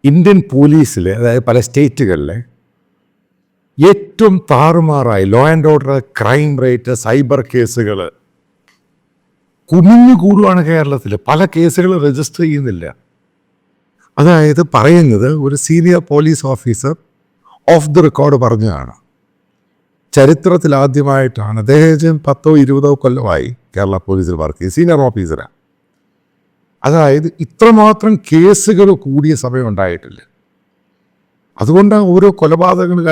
Indian പോലീസിൽ, അതായത് പല സ്റ്റേറ്റുകളിലെ ഏറ്റവും താറുമാറായി law and order, crime rate, cyber കേസുകൾ കുമിഞ്ഞുകൂടുകയാണ്. കേരളത്തിൽ പല കേസുകൾ രജിസ്റ്റർ ചെയ്യുന്നില്ല. അതായത് പറയുന്നത് ഒരു senior police officer of the record പറഞ്ഞതാണ്. ചരിത്രത്തിൽ ആദ്യമായിട്ടാണ്, അദ്ദേഹം 10-20 കൊല്ലമായി കേരള പോലീസിൽ വർക്ക് ചെയ്ത്, സീനിയർ ഓഫീസറാണ്. അതായത് ഇത്രമാത്രം കേസുകൾ കൂടിയ സമയം ഉണ്ടായിട്ടില്ല. അതുകൊണ്ടാണ് ഓരോ കൊലപാതകങ്ങൾ,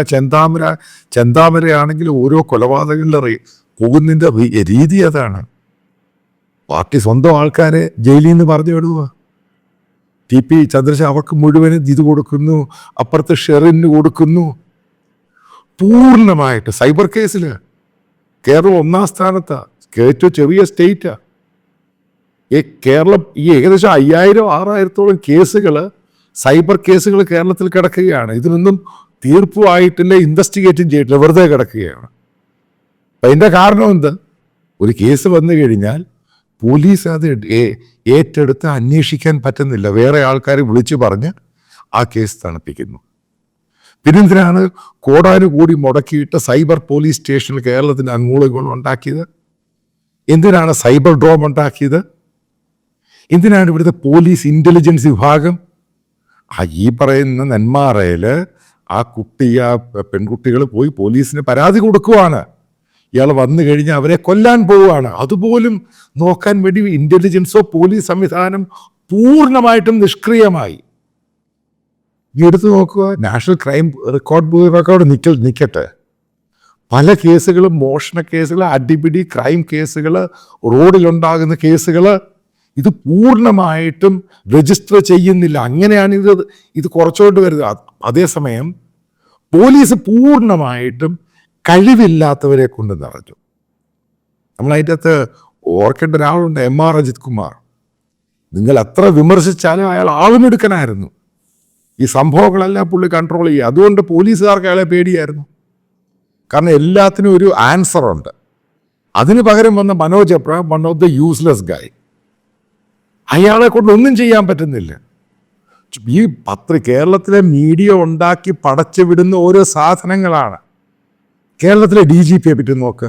ചെന്താമരയാണെങ്കിൽ ഓരോ കൊലപാതകങ്ങളുടെ പോകുന്നതിൻ്റെ രീതി അതാണ്. പാർട്ടി സ്വന്തം ആൾക്കാരെ ജയിലിൽ നിന്ന് പറഞ്ഞു വിടുക. TP ചന്ദ്രശേഖരൻ അവർക്ക് മുഴുവനും ഇത് കൊടുക്കുന്നു, അപ്പുറത്ത് ഷെറിന് കൊടുക്കുന്നു. പൂർണ്ണമായിട്ട് സൈബർ കേസിൽ കേരളം 1ാം സ്ഥാനത്താണ്. ഏറ്റവും ചെറിയ സ്റ്റേറ്റാണ് കേരളം. ഈ ഏകദേശം 5000-6000-ഓളം കേസുകൾ, സൈബർ കേസുകൾ കേരളത്തിൽ കിടക്കുകയാണ്. ഇതിനൊന്നും തീർപ്പുമായിട്ടില്ല, ഇൻവെസ്റ്റിഗേറ്റും ചെയ്തിട്ടില്ല, വെറുതെ കിടക്കുകയാണ്. അപ്പം അതിൻ്റെ കാരണം എന്ത്? ഒരു കേസ് വന്നു കഴിഞ്ഞാൽ പോലീസ് അത് ഏറ്റെടുത്ത് അന്വേഷിക്കാൻ പറ്റുന്നില്ല. വേറെ ആൾക്കാരെ വിളിച്ചു പറഞ്ഞ് ആ കേസ് തണുപ്പിക്കുന്നു. പിന്നെന്തിനാണ് കോടാനുകൂടി മുടക്കിയിട്ട് സൈബർ പോലീസ് സ്റ്റേഷൻ കേരളത്തിന് അങ്ങോളം ഉണ്ടാക്കിയത്? എന്തിനാണ് സൈബർ ഡ്രോം ഉണ്ടാക്കിയത്? എന്തിനാണ് ഇവിടുത്തെ പോലീസ് ഇൻ്റലിജൻസ് വിഭാഗം? ഈ പറയുന്ന നെന്മാറയിൽ ആ പെൺകുട്ടികൾ പോയി പോലീസിന് പരാതി കൊടുക്കുവാണ്. ഇയാൾ വന്നു കഴിഞ്ഞാൽ അവരെ കൊല്ലാൻ പോവുകയാണ്. അതുപോലും നോക്കാൻ വേണ്ടി ഇൻ്റലിജൻസോ പോലീസ് സംവിധാനം പൂർണ്ണമായിട്ടും നിഷ്ക്രിയമായി. എടുത്തു നോക്കുക, നാഷണൽ ക്രൈം റെക്കോർഡ് ബ്യൂറോയോട് നിൽക്കട്ടെ. പല കേസുകളും, മോഷണ കേസുകൾ, അടിപിടി ക്രൈം കേസുകൾ, റോഡിലുണ്ടാകുന്ന കേസുകൾ, ഇത് പൂർണ്ണമായിട്ടും രജിസ്റ്റർ ചെയ്യുന്നില്ല. അങ്ങനെയാണ് ഇത് കുറച്ചുകൊണ്ട് വരുന്നത്. അതേസമയം പോലീസ് പൂർണ്ണമായിട്ടും കഴിവില്ലാത്തവരെ കൊണ്ട് നിറഞ്ഞു. നമ്മളതിൻ്റെ അകത്ത് ഓർക്കേണ്ട ഒരാളുണ്ട്, MR അജിത് കുമാർ. നിങ്ങൾ എത്ര വിമർശിച്ചാലും അയാൾ ആളുമെടുക്കനായിരുന്നു. ഈ സംഭവങ്ങളെല്ലാം പുള്ളി കൺട്രോൾ ചെയ്യുക. അതുകൊണ്ട് പോലീസുകാർക്ക് അയാളെ പേടിയായിരുന്നു. കാരണം എല്ലാത്തിനും ഒരു ആൻസർ ഉണ്ട്. അതിന് പകരം വന്ന Manoj Abraham, one of the useless guy. അയാളെ കൊണ്ട് ഒന്നും ചെയ്യാൻ പറ്റുന്നില്ല. ഈ കേരളത്തിലെ മീഡിയ ഉണ്ടാക്കി പടച്ചു വിടുന്ന ഓരോ സാധനങ്ങളാണ്. കേരളത്തിലെ DGPയെ പറ്റി നോക്ക്.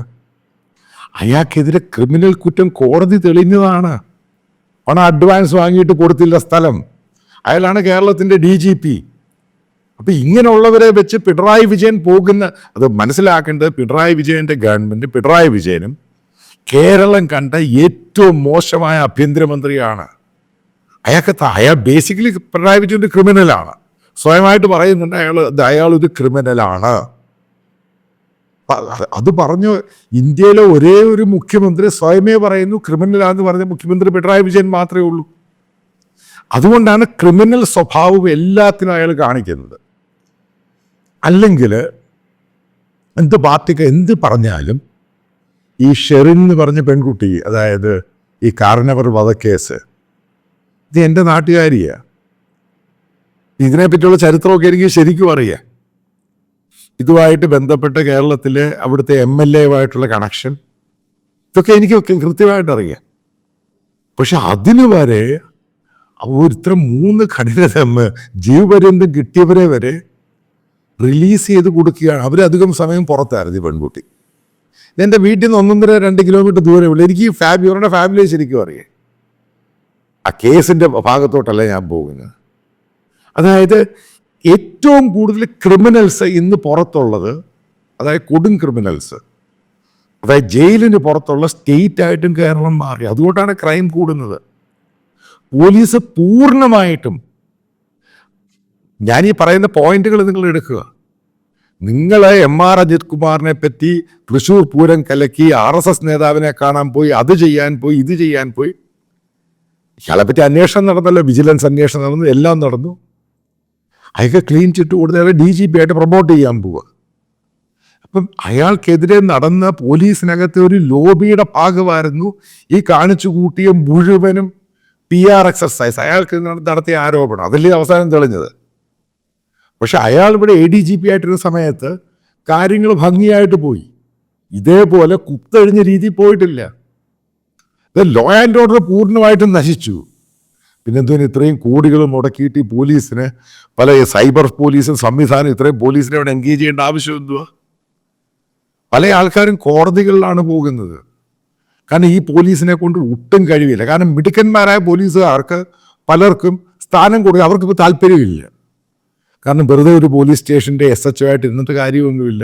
അയാൾക്കെതിരെ ക്രിമിനൽ കുറ്റം കോടതി തെളിഞ്ഞതാണ്. പണം അഡ്വാൻസ് വാങ്ങിയിട്ട് കൊടുത്തില്ല സ്ഥലം. അയാളാണ് കേരളത്തിൻ്റെ DGP. അപ്പം ഇങ്ങനെയുള്ളവരെ വെച്ച് പിണറായി വിജയൻ അത് മനസ്സിലാക്കേണ്ടത്, പിണറായി വിജയൻ്റെ ഗവൺമെൻറ്, പിണറായി വിജയനും കേരളം കണ്ട ഏറ്റവും മോശമായ ആഭ്യന്തരമന്ത്രിയാണ്. അയാൾ ബേസിക്കലി പിണറായി വിജയൻ ഒരു ക്രിമിനലാണ്. സ്വയമായിട്ട് പറയുന്നുണ്ട് അയാളൊരു ക്രിമിനലാണ്. അത് പറഞ്ഞു. ഇന്ത്യയിലെ ഒരേ ഒരു മുഖ്യമന്ത്രി സ്വയമേ പറയുന്നു ക്രിമിനലാന്ന് പറഞ്ഞ മുഖ്യമന്ത്രി പിണറായി വിജയൻ മാത്രമേ ഉള്ളൂ. അതുകൊണ്ടാണ് ക്രിമിനൽ സ്വഭാവം എല്ലാത്തിനും അയാൾ കാണിക്കുന്നത്. അല്ലെങ്കിൽ എന്ത് പാർട്ടിക്ക് എന്ത് പറഞ്ഞാലും ഈ ഷെറിൻ എന്ന് പറഞ്ഞ പെൺകുട്ടി, അതായത് ഈ കാർണവർ വധക്കേസ്, ഇത് എൻ്റെ നാട്ടുകാരിയാണ്. ഇതിനെപ്പറ്റിയുള്ള ചരിത്രമൊക്കെ എനിക്ക് ശരിക്കും അറിയാം. ഇതുമായിട്ട് ബന്ധപ്പെട്ട് കേരളത്തിലെ അവിടുത്തെ MLA-വായിട്ടുള്ള കണക്ഷൻ, ഇതൊക്കെ എനിക്ക് കൃത്യമായിട്ട് അറിയാം. പക്ഷെ അതിന് വരെ ഇത്തരം 3 കഠിന ജീവപര്യന്തം കിട്ടിയവരെ വരെ റിലീസ് ചെയ്ത് കൊടുക്കുകയാണ്. അവരധികം സമയം പുറത്തായിരുന്നു. ഈ പെൺകുട്ടി എൻ്റെ വീട്ടിൽ നിന്ന് 1.5-2 കിലോമീറ്റർ ദൂരമുള്ളൂ. എനിക്ക് ഇവരുടെ ഫാമിലിയെ ശരിക്കും അറിയാം. ആ കേസിൻ്റെ ഭാഗത്തോട്ടല്ല ഞാൻ പോകുന്നത്. അതായത് ഏറ്റവും കൂടുതൽ ക്രിമിനൽസ് ഇന്ന് പുറത്തുള്ളത്, അതായത് കൊടും ക്രിമിനൽസ്, അതായത് ജയിലിന് പുറത്തുള്ള സ്റ്റേറ്റായിട്ടും കേരളം മാറി. അതുകൊണ്ടാണ് ക്രൈം കൂടുന്നത്. പോലീസ് പൂർണ്ണമായിട്ടും, ഞാനീ പറയുന്ന പോയിന്റുകൾ നിങ്ങൾ എടുക്കുക. നിങ്ങൾ MR അജിത് കുമാറിനെ പറ്റി തൃശ്ശൂർ പൂരം കലക്കി, RSS നേതാവിനെ കാണാൻ പോയി, അത് ചെയ്യാൻ പോയി, ഇത് ചെയ്യാൻ പോയി. ഇയാളെ പറ്റി അന്വേഷണം നടന്നല്ലോ, വിജിലൻസ് അന്വേഷണം നടന്നു, എല്ലാം നടന്നു. അയാൾക്ക് ക്ലീൻ ചിറ്റ് കൊടുത്ത് അയാളെ DGP ആയിട്ട് പ്രൊമോട്ട് ചെയ്യാൻ പോവുക. അപ്പം അയാൾക്കെതിരെ നടന്ന പോലീസിനകത്തെ ഒരു ലോബിയുടെ ഭാഗമായിരുന്നു ഈ കാണിച്ചു കൂട്ടിയ മുഴുവനും PR എക്സർസൈസ്. അയാൾക്ക് നടത്തിയ ആരോപണം അതല്ലേ അവസാനം തെളിഞ്ഞത്. പക്ഷെ അയാൾ ഇവിടെ ADGP ആയിട്ടിരുന്ന സമയത്ത് കാര്യങ്ങൾ ഭംഗിയായിട്ട് പോയി. ഇതേപോലെ കുത്തഴിഞ്ഞ രീതി പോയിട്ടില്ല. ലോ ആൻഡ് ഓർഡർ പൂർണ്ണമായിട്ടും നശിച്ചു. പിന്നെന്തിന് ഇത്രയും കോടികൾ മുടക്കിയിട്ട് ഈ പോലീസിന് പല സൈബർ പോലീസും സംവിധാനം ഇത്രയും പോലീസിനെ അവിടെ എൻഗേജ് ചെയ്യേണ്ട ആവശ്യം എന്തുവാ? പല ആൾക്കാരും കോടതികളിലാണ് പോകുന്നത്. കാരണം ഈ പോലീസിനെ കൊണ്ട് ഒട്ടും കഴിവില്ല. കാരണം മിടുക്കന്മാരായ പോലീസുകാർക്ക് പലർക്കും സ്ഥാനം കൊടുക്കുക അവർക്കിപ്പോൾ താല്പര്യമില്ല. കാരണം വെറുതെ ഒരു പോലീസ് സ്റ്റേഷൻ്റെ SHO ആയിട്ട് ഇരുന്നിട്ട് കാര്യമൊന്നുമില്ല.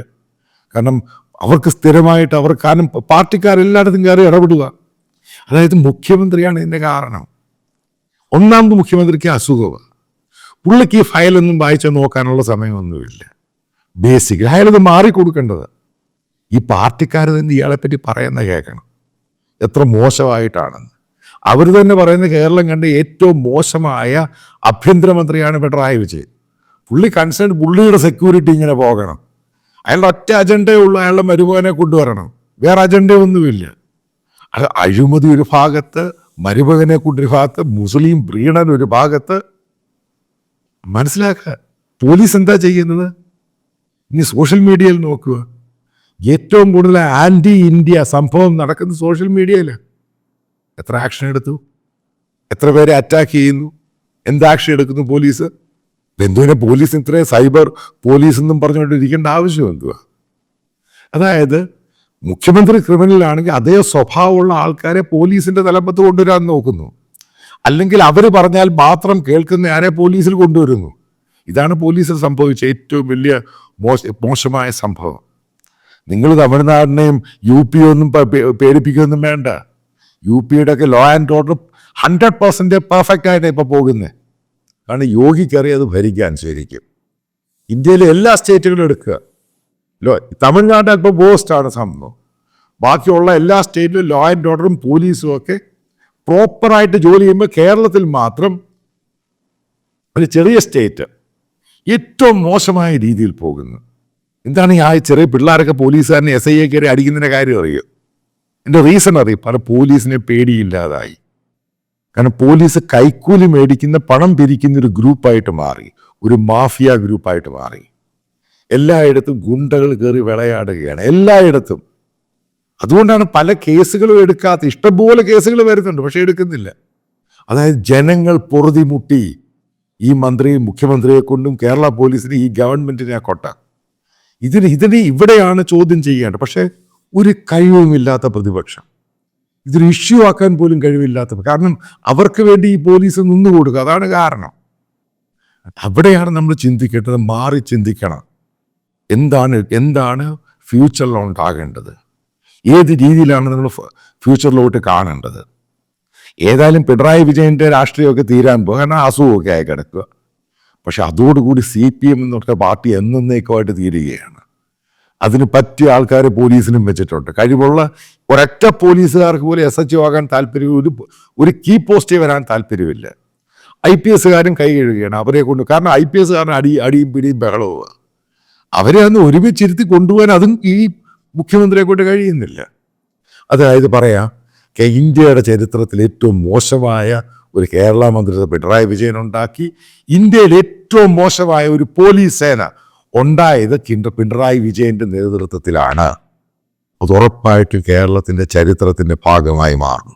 കാരണം അവർക്ക് സ്ഥിരമായിട്ട് കാരണം പാർട്ടിക്കാരെല്ലായിടത്തും കയറി ഇടപെടുക. അതായത് മുഖ്യമന്ത്രിയാണ് ഇതിൻ്റെ കാരണം. ഒന്നാമത് മുഖ്യമന്ത്രിക്ക് അസുഖമാണ്. പുള്ളിക്ക് ഈ ഫയലൊന്നും വായിച്ച് നോക്കാനുള്ള സമയമൊന്നുമില്ല. ബേസിക് അയാളത് മാറിക്കൊടുക്കേണ്ടത്. ഈ പാർട്ടിക്കാർ തന്നെ ഇയാളെപ്പറ്റി പറയുന്ന കേൾക്കണം എത്ര മോശമായിട്ടാണെന്ന്. അവർ തന്നെ പറയുന്ന കേരളം കണ്ട ഏറ്റവും മോശമായ ആഭ്യന്തരമന്ത്രിയാണ് പിണറായി വിജയൻ. പുള്ളി കൺസേൺ പുള്ളിയുടെ സെക്യൂരിറ്റി ഇങ്ങനെ പോകണം. അയാളുടെ ഒറ്റ അജണ്ടയേ ഉള്ളൂ, അയാളുടെ മരുമകനെ കൊണ്ടുവരണം. വേറെ അജണ്ടയൊന്നുമില്ല. അത് അഴിമതി ഒരു ഭാഗത്ത്, മരുമകനെ കൊണ്ടൊരു ഭാഗത്ത്, മുസ്ലിം പ്രീണൻ ഒരു ഭാഗത്ത്. മനസ്സിലാക്കുക പോലീസ് എന്താ ചെയ്യുന്നത്. ഇനി സോഷ്യൽ മീഡിയയിൽ നോക്കുക, ഏറ്റവും കൂടുതൽ ആൻറ്റി ഇന്ത്യ സംഭവം നടക്കുന്നത് സോഷ്യൽ മീഡിയയിൽ. എത്ര ആക്ഷൻ എടുത്തു, എത്ര പേരെ അറ്റാക്ക് ചെയ്യുന്നു, എന്ത് ആക്ഷൻ എടുക്കുന്നു പോലീസ്? എന്തുവിനെ പോലീസ് ഇത്രയും സൈബർ പോലീസ് എന്നും പറഞ്ഞുകൊണ്ടിരിക്കേണ്ട ആവശ്യം എന്തുവാ? അതായത് മുഖ്യമന്ത്രി ക്രിമിനലാണെങ്കിൽ അതേ സ്വഭാവമുള്ള ആൾക്കാരെ പോലീസിന്റെ തലപ്പത്ത് കൊണ്ടുവരാൻ നോക്കുന്നു. അല്ലെങ്കിൽ അവർ പറഞ്ഞാൽ മാത്രം കേൾക്കുന്ന ആരെ പോലീസിൽ കൊണ്ടുവരുന്നു. ഇതാണ് പോലീസിൽ സംഭവിച്ച ഏറ്റവും വലിയ മോശമായ സംഭവം. നിങ്ങൾ തമിഴ്നാടിനെയും UP ഒന്നും പേടിപ്പിക്കുകയൊന്നും വേണ്ട. UPയുടെ ഒക്കെ ലോ ആൻഡ് ഓർഡർ 100% പെർഫെക്റ്റ് ആയിട്ട് ഇപ്പോൾ പോകുന്നത്. കാരണം യോഗിക്കറിയത് ഭരിക്കാൻ ശരിക്കും. ഇന്ത്യയിലെ എല്ലാ സ്റ്റേറ്റുകളും എടുക്കുക. തമിഴ്നാട് അല്പം വേസ്റ്റാണ് സംഭവം. ബാക്കിയുള്ള എല്ലാ സ്റ്റേറ്റിലും ലോ ആൻഡ് ഓർഡറും പോലീസും ഒക്കെ പ്രോപ്പറായിട്ട് ജോലി ചെയ്യുമ്പോൾ കേരളത്തിൽ മാത്രം ഒരു ചെറിയ സ്റ്റേറ്റ് ഏറ്റവും മോശമായ രീതിയിൽ പോകുന്നു. എന്താണ് ഈ ചെറിയ പിള്ളേരൊക്കെ പോലീസുകാരനെ SI കയറി അടിക്കുന്നതിൻ്റെ കാര്യം അറിയും. എൻ്റെ റീസൺ അറിയും. പല പോലീസിനെ പേടിയില്ലാതായി. കാരണം പോലീസ് കൈക്കൂലി മേടിക്കുന്ന പണം പിരിക്കുന്ന ഒരു ഗ്രൂപ്പായിട്ട് മാറി, ഒരു മാഫിയ ഗ്രൂപ്പായിട്ട് മാറി. എല്ലായിടത്തും ഗുണ്ടകൾ കയറി വിളയാടുകയാണ്, എല്ലായിടത്തും. അതുകൊണ്ടാണ് പല കേസുകളും എടുക്കാത്ത. ഇഷ്ടംപോലെ കേസുകൾ വരുന്നുണ്ട്, പക്ഷെ എടുക്കുന്നില്ല. അതായത് ജനങ്ങൾ പൊറുതിമുട്ടി ഈ മുഖ്യമന്ത്രിയെ കൊണ്ടും കേരള പോലീസിനെ, ഈ ഗവൺമെന്റിനെ കൊട്ട. ഇതിന് ഇവിടെയാണ് ചോദ്യം ചെയ്യേണ്ടത്. പക്ഷെ ഒരു കഴിവുമില്ലാത്ത പ്രതിപക്ഷം, ഇതൊരു ഇഷ്യൂ ആക്കാൻ പോലും കഴിവില്ലാത്ത. കാരണം അവർക്ക് വേണ്ടി ഈ പോലീസ് നിന്നുകൊടുക്കുക, അതാണ് കാരണം. അവിടെയാണ് നമ്മൾ ചിന്തിക്കേണ്ടത്. മാറി ചിന്തിക്കണം. എന്താണ് ഫ്യൂച്ചറിൽ ഉണ്ടാകേണ്ടത്, ഏത് രീതിയിലാണ് നമ്മൾ ഫ്യൂച്ചറിലോട്ട് കാണേണ്ടത്. ഏതായാലും പിണറായി വിജയൻ്റെ രാഷ്ട്രീയമൊക്കെ തീരാൻ പോകുക, കാരണം അസുഖമൊക്കെ ആയി കിടക്കുക. പക്ഷെ അതോടുകൂടി CPM എന്നൊക്കെ പാർട്ടി എന്നേക്കുമായിട്ട് തീരുകയാണ്. അതിന് പറ്റിയ ആൾക്കാർ പോലീസിനും വെച്ചിട്ടുണ്ട്. കഴിവുള്ള ഒരൊറ്റ പോലീസുകാർക്ക് പോലും SHO ആകാൻ താല്പര്യം, ഒരു കീ പോസ്റ്റ് വരാൻ താല്പര്യമില്ല. IPS കൈ കഴുകുകയാണ് അവരെ കൊണ്ട്. കാരണം IPS അടിയും പിടിയും ബഹളവും. അവരെ അന്ന് ഒരുമിച്ചിരുത്തി കൊണ്ടുപോകാൻ അതും ഈ മുഖ്യമന്ത്രിയെ കൊണ്ട് കഴിയുന്നില്ല. അതായത് പറയാം, ഇന്ത്യയുടെ ചരിത്രത്തിൽ ഏറ്റവും മോശമായ ഒരു കേരള മന്ത്രിസഭ പിണറായി വിജയൻ ഉണ്ടാക്കി. ഇന്ത്യയിൽ ഏറ്റവും മോശമായ ഒരു പോലീസ് സേന ഉണ്ടായത് പിണറായി വിജയന്റെ നേതൃത്വത്തിലാണ്. അത് ഉറപ്പായിട്ടും കേരളത്തിന്റെ ചരിത്രത്തിന്റെ ഭാഗമായി മാറും.